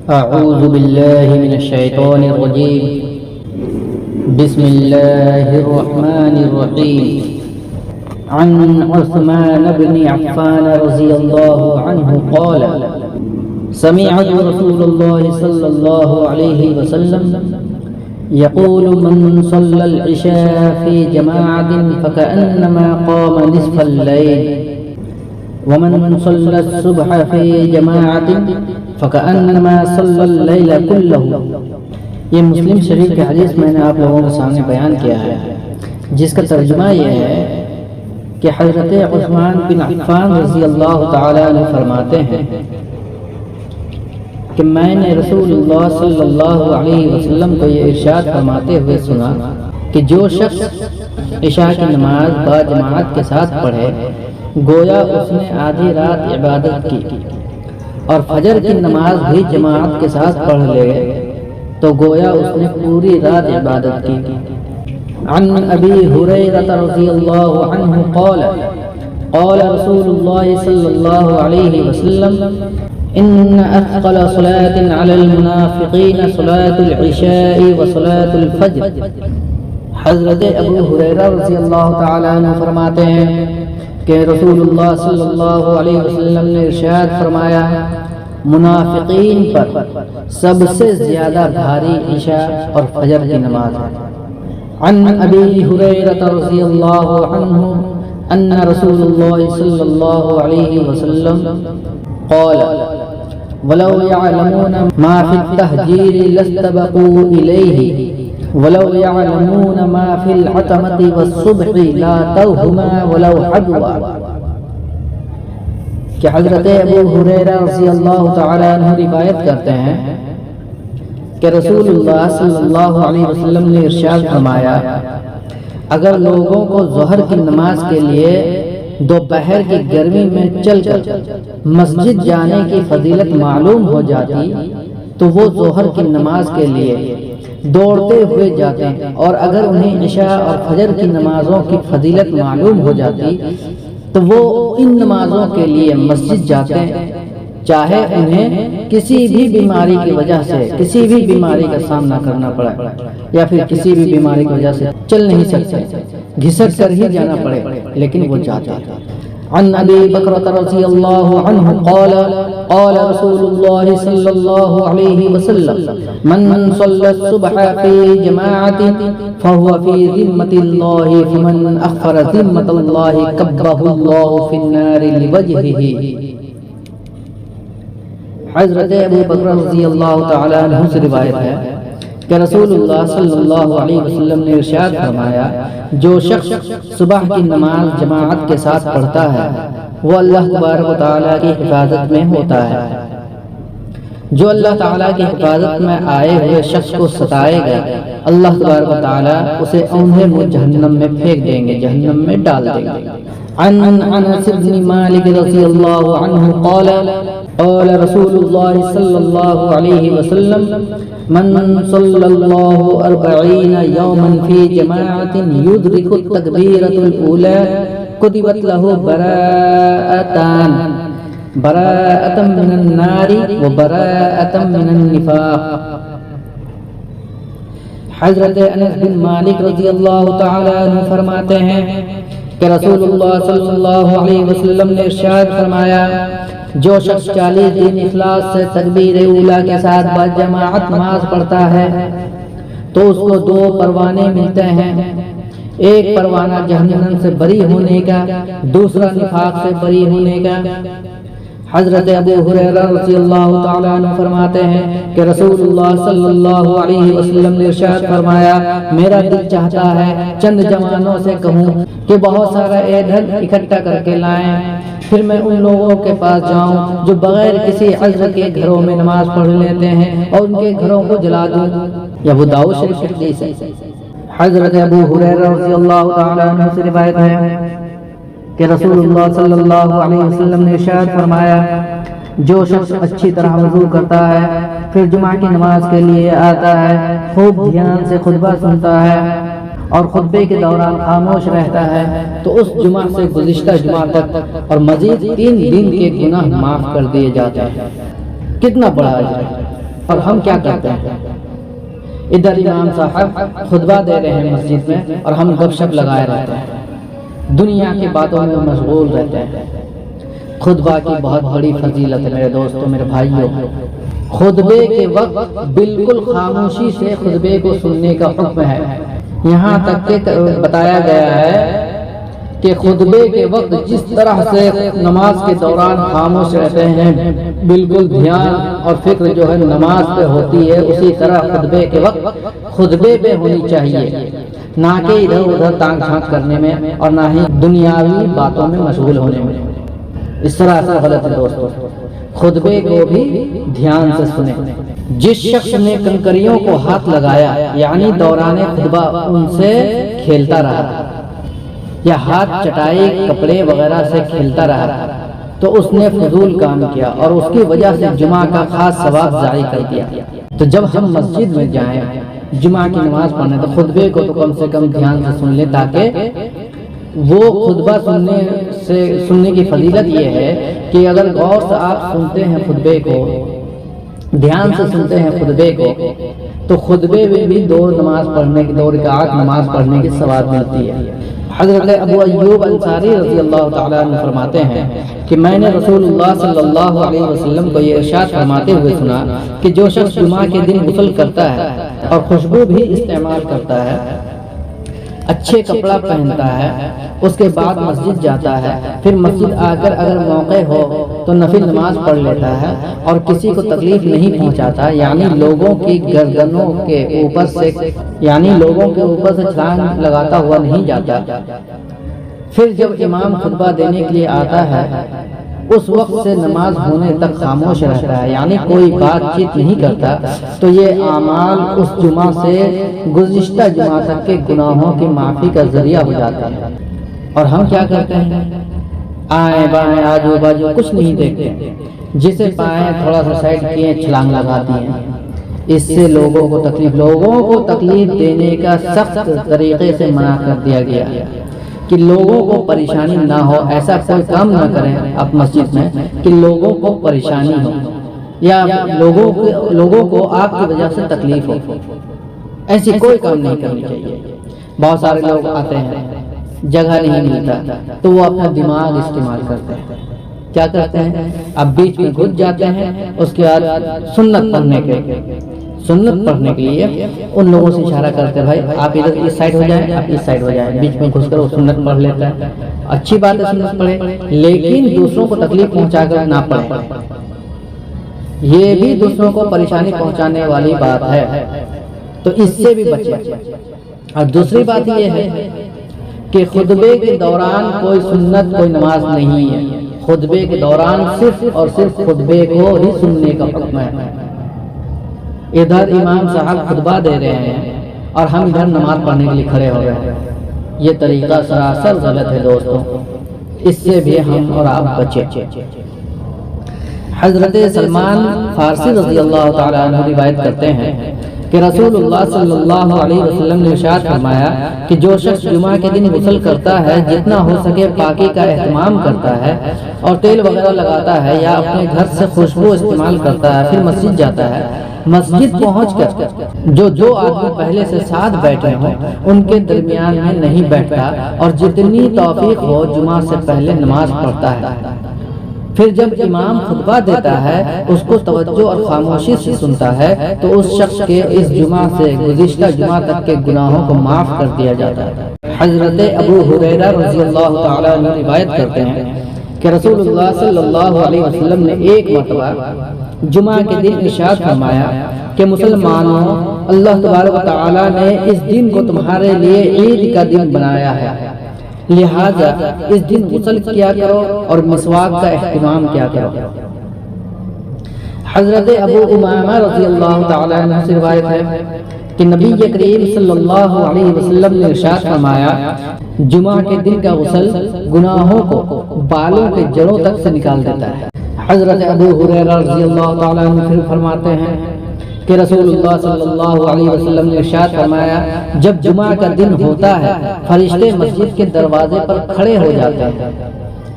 أعوذ بالله من الشيطان الرجيم. بسم الله الرحمن الرحيم. عن عثمان بن عفان رضي الله عنه قال: سمعت رسول الله صلى الله عليه وسلم يقول: من صلى العشاء في جماعة فكأنما قام نصف الليل، ومن صلى الصبح في جماعة فكأنما صلى الليل كله. یہ مسلم شریف کی حدیث میں نے آپ لوگوں کے سامنے بیان کیا ہے، جس کا ترجمہ یہ ہے کہ حضرت عثمان بن عفان رضی اللہ تعالیٰ عنہ فرماتے ہیں کہ میں نے رسول اللہ صلی اللہ علیہ وسلم کو یہ ارشاد فرماتے ہوئے سنا کہ جو شخص عشاء کی نماز با جماعت کے ساتھ پڑھے گویا اس نے آدھی رات عبادت کی، اور فجر کی نماز بھی جماعت کے ساتھ پڑھ لے تو گویا اس نے پوری رات عبادت کی۔ عن ابی ہریرہ رضی اللہ عنہ قال: قال رسول اللہ صلی اللہ علیہ وسلم: ان اثقل صلاة على المنافقین صلاة العشاء وصلاة الفجر۔ حضرت ابو ہریرہ رضی اللہ تعالیٰ عنہ فرماتے ہیں کہ رسول اللہ صلی اللہ علیہ وسلم نے ارشاد فرمایا: منافقین پر سب سے زیادہ بھاری عشاء اور فجر کی نماز ہے۔ عن ابی ہریرہ رضی اللہ عنہ ان رسول اللہ صلی اللہ علیہ وسلم قال: ولو يعلمون ما في التهجير لاستبقوا إليه، ولو يعلمون ما في العتمة والصبح لاتوهما ولو حبوا۔ کہ حضرت ابو ہریرہ رضی اللہ تعالیٰ عنہ روایت کرتے ہیں کہ رسول اللہ صلی اللہ علیہ وسلم نے ارشاد فرمایا: اگر لوگوں کو ظہر کی نماز کے لیے دوپہر کی گرمی میں چل کر مسجد جانے کی فضیلت معلوم ہو جاتی تو وہ ظہر کی نماز کے لیے دوڑتے ہوئے جاتے، اور اگر انہیں عشاء اور فجر کی نمازوں کی فضیلت معلوم ہو جاتی تو وہ ان نمازوں کے لیے مسجد جاتے، چاہے انہیں کسی بھی بیماری کی وجہ سے کسی بھی بیماری کا سامنا کرنا پڑے، یا پھر کسی بھی بیماری کی وجہ سے چل نہیں سکتے، گھسٹ کر ہی جانا پڑے، لیکن وہ جاتے۔ عن ابی بکرۃ رضی اللہ عنہ قال: قال رسول اللہ صلی اللہ علیہ وسلم: من صلى الصبح في جماعة فهو في ذمة الله، فمن أخر ذمة الله كبه الله في النار لوجهه۔ حضرت ابو بکر رضی اللہ تعالیٰ عنہ سے روایت ہے کہ رسول اللہ صلی اللہ علیہ وسلم نے ارشاد فرمایا: جو شخص صبح کی نماز جماعت کے ساتھ پڑھتا ہے وہ اللہ تبارک و تعالیٰ کی حفاظت میں ہوتا ہے۔ جو اللہ تعالیٰ کی حفاظت میں آئے ہوئے شخص کو ستائے گا اللہ تبارک و تعالیٰ اسے اوندھے منہ جہنم میں پھینک دیں گے، جہنم میں ڈال دیں گے۔ عن انس بن مالک رضی اللہ عنہ قال: قال رسول اللہ صلی اللہ علیہ وسلم: من صلی اللہ 40 یوما فی جماعت یدرک التکبیرۃ الاولی کتبت له براءۃ من النار وبراءۃ من النفاق۔ حضرت انس بن مالک رضی اللہ تعالی عنہ فرماتے ہیں کہ رسول اللہ صلی اللہ علیہ وسلم نے ارشاد فرمایا: جو شخص 40 دن اخلاص سے تکبیر اولیٰ کے ساتھ باجماعت نماز پڑھتا ہے تو اس کو 2 پروانے ملتے ہیں، ایک پروانہ جہنم سے بری ہونے کا، دوسرا نفاق سے بری ہونے کا۔ حضرت ابو ہریرہ رضی اللہ تعالیٰ عنہ فرماتے ہیں کہ رسول اللہ صلی اللہ علیہ وسلم نے ارشاد فرمایا: میرا دل چاہتا ہے چند جوانوں سے کہوں کہ بہت سارا ایندھن اکٹھا کر کے لائیں، پھر میں ان لوگوں کے پاس جاؤں جو بغیر کسی عذر کے گھروں میں نماز پڑھ لیتے ہیں اور ان کے گھروں کو جلا دوں۔ یہ ابو داؤد شریف کی حدیث ہے۔ حضرت ابو ہریرہ رضی اللہ تعالیٰ عنہ سے روایت ہے کہ رسول اللہ صلی اللہ علیہ وسلم نے ارشاد فرمایا: جو شخص اچھی طرح وضو کرتا ہے پھر جمعہ کی نماز کے لیے آتا ہے، خوب دھیان سے خطبہ سنتا ہے اور خطبے کے دوران خاموش رہتا ہے تو اس جمعہ سے گزشتہ جمعہ تک اور مزید 3 دن کے گناہ معاف کر دیے جاتے ہیں۔ کتنا بڑا اجر ہے! اور ہم کیا کرتے ہیں؟ ادھر امام صاحب خطبہ دے رہے ہیں مسجد میں اور ہم گپ شپ لگائے رہتے ہیں، دنیا کی باتوں میں مشغول رہتے ہیں۔ خطبہ کی بہت بڑی فضیلت ہے میرے دوستوں، میرے بھائیوں۔ خطبے کے وقت بالکل خاموشی سے خطبے کو سننے کا حکم ہے۔ یہاں تک کہ بتایا گیا ہے کہ خطبے کے وقت جس طرح سے نماز کے دوران خاموش رہتے ہیں، بالکل دھیان اور فکر جو ہے نماز پہ ہوتی ہے، اسی طرح خطبے کے وقت خطبے پہ ہونی چاہیے، نہ کہ ادھر ادھر تانگ جھانک کرنے میں اور نہ ہی دنیاوی باتوں میں مشغول ہونے میں۔ اس طرح سے غلط ہے دوستو، خطبے کو بھی دھیان سے سنیں۔ جس شخص نے کنکریوں کو ہاتھ لگایا یعنی دوران خطبہ ان سے کھیلتا رہا یا ہاتھ چٹائی کپڑے وغیرہ سے کھیلتا رہا تو اس نے فضول کام کیا اور اس کی وجہ سے جمعہ کا خاص ثواب ضائع کر دیا۔ تو جب ہم مسجد میں جائیں جمعہ کی نماز پڑھنے تو خطبے کو تو کم سے کم دھیان سے سن لیں، تاکہ وہ خطبہ سننے کی فضیلت یہ ہے کہ اگر غور سے آپ سنتے ہیں خطبے کو، دھیان سے سنتے ہیں خطبے کو، تو خطبے میں بھی دو رکعات نماز پڑھنے کی ثواب ملتی ہے۔ حضرت ابو ایوب انصاری رضی اللہ تعالیٰ عنہ فرماتے ہیں کہ میں نے رسول اللہ صلی اللہ علیہ وسلم کو یہ ارشاد فرماتے ہوئے سنا کہ جو شخص جمعہ کے دن غسل کرتا ہے اور خوشبو بھی استعمال کرتا ہے، اچھے کپڑا پہنتا ہے، اس کے بعد مسجد جاتا ہے، پھر مسجد آ کر اگر موقع ہو تو نفل نماز پڑھ لیتا ہے اور کسی کو تکلیف نہیں پہنچاتا، یعنی لوگوں کی گردنوں کے اوپر سے چھلانگ لگاتا ہوا نہیں جاتا، پھر جب امام خطبہ دینے کے لیے آتا ہے اس وقت سے نماز ہونے تک خاموش رہتا ہے، یعنی کوئی بات چیت نہیں کرتا، تو یہ اعمال اس جمعہ سے گزشتہ جمعہ تک کے گناہوں کی معافی کا ذریعہ ہو جاتا ہے۔ اور ہم کیا کرتے ہیں؟ آئیں بائیں آجو باجو کچھ نہیں دیکھتے، جسے پائیں تھوڑا سا سائڈ کیے چھلانگ لگا دیے۔ اس سے لوگوں کو تکلیف دینے کا سخت طریقے سے منع کر دیا گیا کہ لوگوں کو پریشانی نہ ہو، ایسا کوئی کام نہ کریں آپ مسجد میں کہ لوگوں کو پریشانی ہو یا لوگوں کو آپ کی وجہ سے تکلیف ہو، ایسی کوئی کام نہیں کرنی چاہیے۔ بہت سارے لوگ آتے ہیں، جگہ نہیں ملتا تو وہ اپنا دماغ استعمال کرتے ہیں، کیا کرتے ہیں؟ اب بیچ میں گھس جاتے ہیں، اس کے بعد سنت پڑھنے کے لیے ان لوگوں سے اشارہ کرتے ہیں، بھائی آپ ادھر اس سائڈ ہو جائیں، آپ اس سائڈ ہو جائیں، بیچ میں گھس کر وہ سنت پڑھ لیتا ہے۔ اچھی بات ہے سنت پڑھے، لیکن دوسروں کو تکلیف پہنچا کر نہ پڑھے، یہ بھی دوسروں کو پریشانی پہنچانے والی بات ہے، تو اس سے بھی بچے۔ اور دوسری بات یہ ہے کہ خطبے کے دوران کوئی سنت کوئی نماز نہیں ہے، خطبے کے دوران صرف اور صرف خطبے کو ہی سننے کا حکم ہے۔ ادھر امام صاحب خطبہ دے رہے ہیں اور ہم ادھر نماز پڑھنے کے لیے کھڑے ہو رہے ہیں، یہ طریقہ سراسر غلط ہے دوستوں، اس سے بھی ہم اور آپ بچے۔ حضرت سلمان فارسی رضی اللہ تعالیٰ عنہ روایت کرتے ہیں کہ رسول اللہ صلی اللہ علیہ وسلم نے ارشاد فرمایا کہ جو شخص جمعہ کے دن غسل کرتا ہے، جتنا ہو سکے پاکی کا اہتمام کرتا ہے اور تیل وغیرہ لگاتا ہے یا اپنے گھر سے خوشبو استعمال کرتا ہے، پھر مسجد جاتا ہے، مسجد پہنچ کر جو آدمی پہلے سے ساتھ بیٹھے ہوں ان کے درمیان میں نہیں بیٹھتا اور جتنی توفیق ہو جمعہ سے پہلے نماز پڑھتا ہے، پھر جب امام خطبہ دیتا ہے اس کو توجہ اور خاموشی سے سنتا ہے تو اس شخص کے اس جمعہ سے گزشتہ جمعہ تک کے گناہوں کو معاف کر دیا جاتا ہے۔ حضرت ابو ہریرہ رضی اللہ تعالیٰ عنہ روایت کرتے ہیں کہ رسول اللہ صلی اللہ علیہ وسلم نے ایک مرتبہ جمعہ کے دن ارشاد فرمایا کہ مسلمانوں، اللہ تبارک و تعالیٰ نے اس دن کو تمہارے لیے عید کا دن بنایا ہے، لہذا اس دن غسل کیا کرو اور مسواک کا اہتمام کیا کرو۔ حضرت ابو امامہ رضی اللہ تعالیٰ عنہ سے روایت ہے کہ نبی کریم صلی اللہ علیہ وسلم نے ارشاد فرمایا جمعہ کے دن کا غسل گناہوں کو بالوں کے جڑوں تک سے نکال دیتا ہے۔ حضرت ابو ہریرہ رضی اللہ تعالیٰ عنہ پھر فرماتے ہیں کہ رسول اللہ صلی اللہ علیہ وسلم نے ارشاد فرمایا جب جمعہ کا دن ہوتا ہے فرشتے مسجد کے دروازے پر کھڑے ہو جاتے ہیں،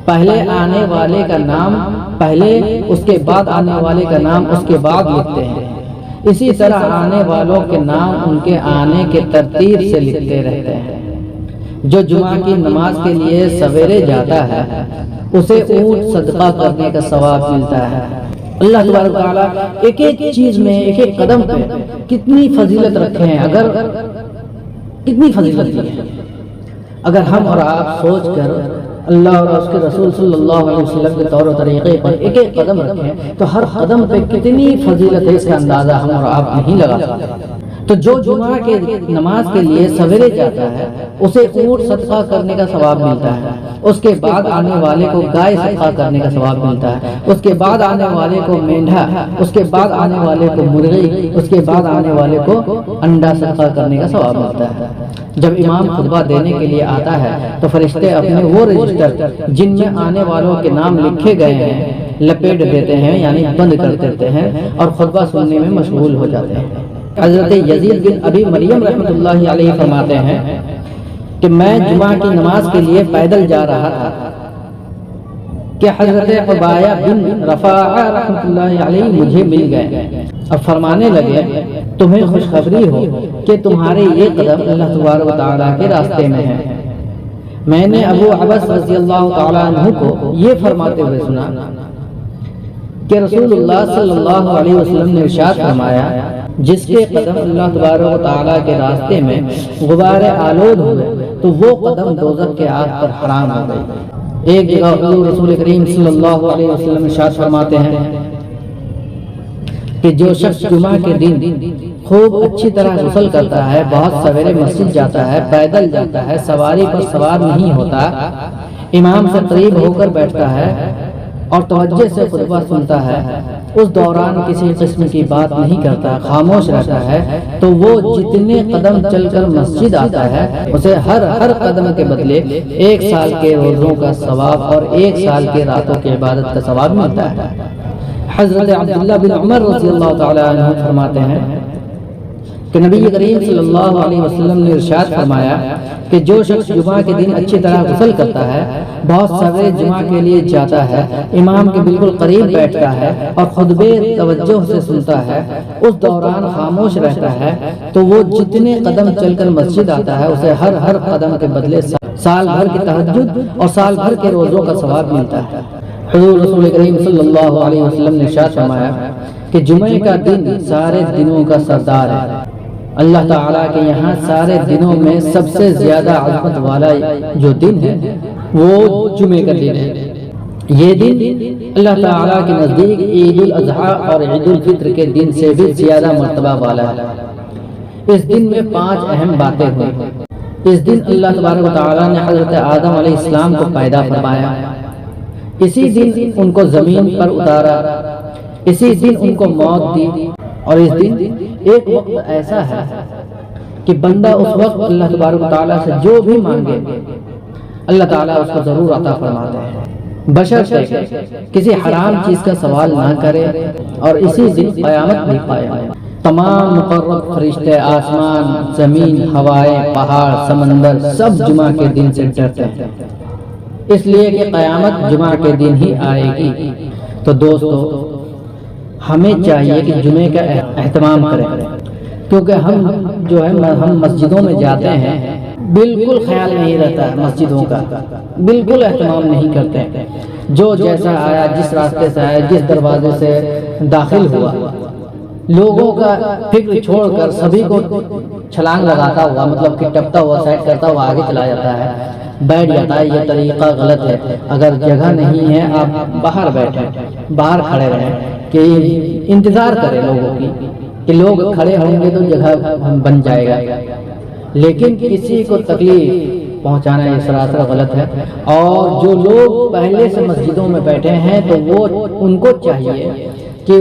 پہلے آنے والے کا نام پہلے، اس کے بعد آنے والے کا نام اس کے بعد لکھتے ہیں، اسی طرح آنے والوں کے نام ان کے آنے کے ترتیب سے لکھتے رہتے ہیں۔ جو جمعہ کی نماز کے لیے سویرے جاتا ہے اسے اونٹ صدقہ کرنے کا ثواب ملتا ہے۔ اللہ تبارک و تعالیٰ ایک ایک چیز میں، ایک ایک قدم پہ کتنی فضیلت رکھے ہیں، کتنی فضیلت دی ہے۔ اگر ہم اور آپ سوچ کر اللہ اور اس کے رسول صلی اللہ علیہ وسلم کے طور و طریقے پر ایک ایک قدم رکھیں تو ہر قدم پہ کتنی فضیلت ہے، اس کا اندازہ ہم اور آپ نہیں لگا سکتے۔ تو جو جمعہ کے نماز کے لیے سویرے جاتا ہے اسے اونٹ صدقہ کرنے کا ثواب ملتا ہے، اس کے بعد آنے والے کو گائے صدقہ کرنے کا ثواب ملتا ہے، اس کے بعد آنے والے کو مینڈھا، اس کے بعد آنے والے کو مرغی، اس کے بعد آنے والے کو انڈا صدقہ کرنے کا ثواب ملتا ہے۔ جب امام خطبہ دینے کے لیے آتا ہے تو فرشتے اپنے وہ رجسٹر جن میں آنے والوں کے نام لکھے گئے ہیں لپیٹ دیتے ہیں، یعنی بند کر دیتے ہیں، اور خطبہ سننے میں مشغول ہو جاتے ہیں۔ حضرت یزید بن ابی مریم رحمۃ اللہ علیہ فرماتے ہیں کہ میں جمعہ کی نماز کے لیے پیدل جا رہا تھا کہ حضرت عبایہ بن رفاعہ رحمۃ اللہ علیہ مجھے مل گئے اور فرمانے لگے تمہیں خوشخبری ہو کہ تمہارے یہ قدم اللہ تبارک و تعالیٰ کے راستے میں ہیں۔ میں نے ابو عبس رضی اللہ تعالیٰ عنہ کو یہ فرماتے ہوئے سنا کہ رسول اللہ صلی اللہ علیہ وسلم نے ارشاد فرمایا جس کے قدم اللہ تبارک و تعالیٰ کے راستے میں غبار آلود ہوئے تو وہ قدم دوزخ کے آگ پر حرام ہو گئی۔ ایک جگہ حضور رسول کریم صلی اللہ علیہ وسلم ارشاد فرماتے ہیں کہ جو شخص جمعہ کے دن خوب اچھی طرح غسل کرتا ہے، بہت سویرے مسجد جاتا ہے، پیدل جاتا ہے، سواری پر سوار نہیں ہوتا، امام سے قریب ہو کر بیٹھتا ہے اور توجہ سے خطبہ سنتا ہے، اس دوران کسی قسم کی بات نہیں کرتا، خاموش رہتا ہے، تو وہ جتنے قدم چل کر مسجد آتا ہے اسے ہر قدم کے بدلے 1 سال کے روزوں کا ثواب اور 1 سال کے راتوں کی عبادت کا ثواب ملتا ہے۔ حضرت عبداللہ بن عمر رضی اللہ تعالیٰ عنہ فرماتے ہیں کہ نبی کریم صلی اللہ علیہ وسلم نے ارشاد فرمایا کہ جو شخص جمعہ کے دن اچھی طرح غسل کرتا ہے، بہت سویرے جمعہ کے لیے جاتا ہے، امام کے بالکل قریب بیٹھتا ہے اور خطبے توجہ سے سنتا ہے، اس دوران خاموش رہتا ہے، تو وہ جتنے قدم چل کر مسجد آتا ہے اسے ہر قدم کے بدلے سال بھر کی تہجد اور سال بھر کے روزوں کا ثواب ملتا ہے۔ حضور رسول کریم صلی اللہ علیہ وسلم نے ارشاد فرمایا کہ جمعے کا دن سارے دنوں کا سردار ہے۔ اللہ تعالیٰ کے یہاں سارے دنوں میں سب سے زیادہ عظمت والا جو دن ہے وہ جمعے کا دن ہے۔ یہ دن اللہ تعالیٰ کے نزدیک عید الاضحیٰ اور عید الفطر کے دن سے بھی زیادہ مرتبہ والا ہے۔ اس دن میں 5 اہم باتیں ہوئی۔ اس دن اللہ تبارک و تعالیٰ نے حضرت آدم علیہ السلام کو پیدا فرمایا، اسی دن ان کو زمین پر اتارا، اسی دن ان کو موت دی، اور اس دن ایک وقت ایسا ہے کہ بندہ اس وقت اللہ تبارک و تعالیٰ سے جو بھی مانگے اللہ تعالیٰ اس کو ضرور عطا فرماتے ہیں، بشرطے کسی حرام چیز کا سوال نہ کرے، اور اسی دن قیامت بھی قائم ہے۔ تمام مقرب فرشتے، آسمان، زمین، ہوائیں، پہاڑ، سمندر سب جمعہ کے دن سے ڈرتے ہیں، اس لیے کہ قیامت جمعہ کے دن ہی آئے گی۔ تو دوستو ہمیں چاہیے کہ جمعے کا اہتمام کریں، کیونکہ ہم مسجدوں میں جاتے ہیں، بالکل خیال نہیں رہتا ہے مسجدوں کا، بالکل اہتمام نہیں کرتے، جو جیسا آیا، جس راستے سے آیا، جس دروازے سے داخل ہوا، لوگوں کا فکر چھوڑ کر سبھی کو چھلانگ لگاتا ہوا، مطلب کہ ٹپتا ہوا، سائڈ کرتا ہوا آگے چلا جاتا ہے، بیٹھ جاتا ہے۔ یہ طریقہ غلط ہے۔ اگر جگہ نہیں ہے آپ باہر بیٹھیں، باہر کھڑے رہیں، کہ انتظار کریں لوگوں کی کہ لوگ کھڑے ہوں گے تو جگہ بن جائے گا، لیکن کسی کو تکلیف پہنچانا یہ سراسر غلط ہے۔ اور جو لوگ پہلے سے مسجدوں میں بیٹھے ہیں تو وہ ان کو چاہیے کہ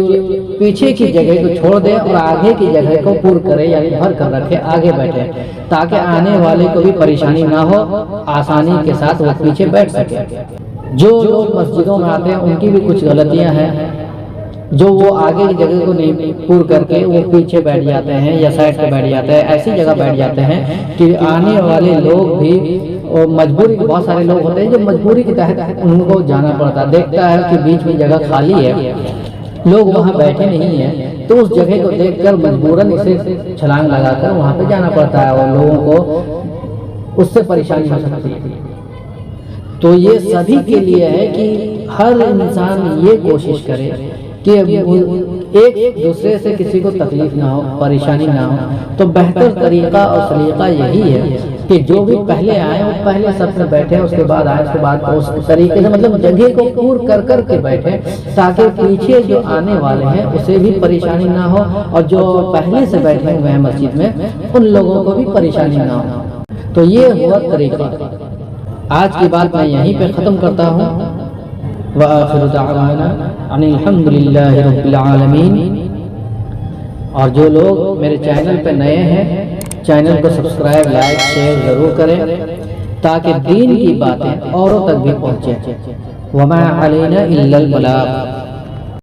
پیچھے کی جگہ کو چھوڑ دے اور آگے کی جگہ کو پور کرے، یعنی بھر کر رکھے، آگے بیٹھے، تاکہ آنے والے کو بھی پریشانی نہ ہو، آسانی کے ساتھ وہ پیچھے بیٹھ سکے۔ جو لوگ مسجدوں میں آتے ہیں ان کی بھی کچھ غلطیاں ہیں، جو وہ آگے کی جگہ کو نہیں پور کر کے وہ پیچھے بیٹھ جاتے ہیں یا سائڈ پہ بیٹھ جاتے ہیں، ایسی جگہ بیٹھ جاتے ہیں کہ آنے والے لوگ بھی مجبوری، بہت سارے لوگ ہوتے ہیں جو مجبوری کے تحت ان کو جانا پڑتا، دیکھتا ہے کہ بیچ میں جگہ خالی ہے لوگ وہاں بیٹھے نہیں ہیں تو اس جگہ کو دیکھ کر مجبوراً اسے چھلانگ لگا کر وہاں پہ جانا پڑتا ہے اور لوگوں کو اس سے پریشانی ہو سکتی ہے۔ تو یہ سبھی کے لیے ہے کہ ہر انسان یہ کوشش کرے کہ ایک دوسرے سے کسی کو تکلیف نہ ہو، پریشانی نہ ہو۔ تو بہتر طریقہ اور سلیقہ یہی ہے کہ جو بھی پہلے آئے وہ پہلے سب سے بیٹھے، اس کے بعد آئے، اس کے بعد اس طریقے سے مطلب جگہ کو پور کر کے بیٹھے، تاکہ پیچھے جو آنے والے ہیں اسے بھی پریشانی نہ ہو، اور جو پہلے سے بیٹھے ہوئے ہیں مسجد میں ان لوگوں کو بھی پریشانی نہ ہو۔ تو یہ ہوا طریقہ۔ آج کی بات میں یہیں پہ ختم کرتا ہوں۔ وآخر دعوانا ان الحمد للہ رب العالمین۔ اور جو لوگ میرے چینل پہ نئے ہیں چینل کو سبسکرائب، لائک، شیئر ضرور کریں تاکہ دین کی باتیں اوروں تک بھی پہنچیں۔ وما علینا الا البلاغ۔